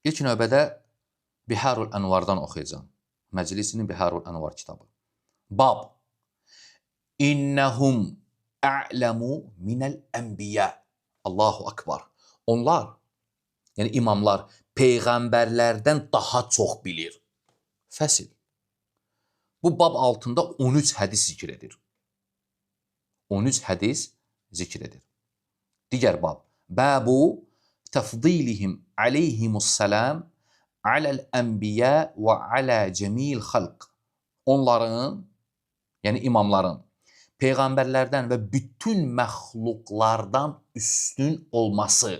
İlk növbədə Biharul Ənvardan oxuyacağam. Məclisinin Biharul Ənvar kitabı. Bab. İnnəhum a'ləmu minəl ənbiyə. Allahu akbar. Onlar, yəni imamlar, peyğəmbərlərdən daha çox bilir. Fəsil. Bu bab altında 13 hədis zikr edir. 13 hədis zikr edir. Digər bab. Bəbu təfdilihim aleyhimussalam aləl ənbiyə və alə cəmil xalq. Onların, yəni imamların, peyğəmbərlərdən və bütün məxluqlardan üstün olması.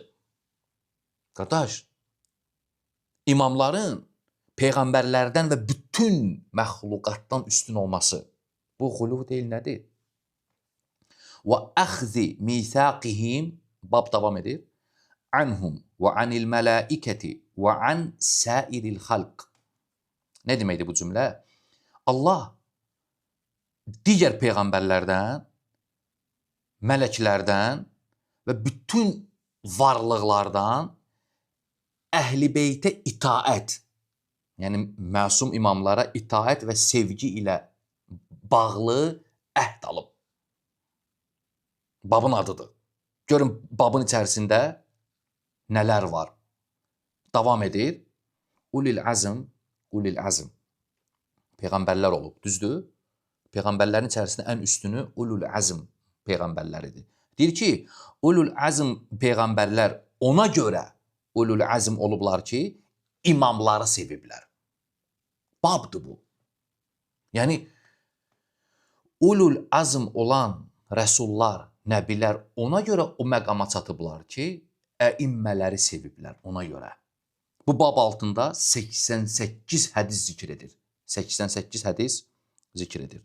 Qardaş, imamların peyğəmbərlərdən və bütün məxluqatdan üstün olması. Bu xuluv deyil, nədir? Və əxzi mithaqihim, bab davam edir, anhum və anil mələikəti və an sairil xalq. Nə deməkdir bu cümlə? Allah digər peyğəmbərlərdən, mələklərdən və bütün varlıqlardan əhl-i beytə itaət, yəni məsum imamlara itaət və sevgi ilə bağlı əhd alıb. Babın adıdır. Görün, babın içərisində nələr var. Davam edir. Ulil azm, ulil azm. Peyğəmbərlər olub, düzdür? Peyğəmbərlərin içərisində ən üstünü ulul azm peyğəmbərləridir. Deyir ki, ulul azm peyğəmbərlər ona görə ulul azm olublar ki, imamları seviblər. Babdır bu. Yəni, ulul azm olan rəsullar, nəbilər ona görə o məqama çatıblar ki, əimmələri seviblər ona görə. Bu bab altında 88 hədis zikr edir. 88 hədis zikr edir.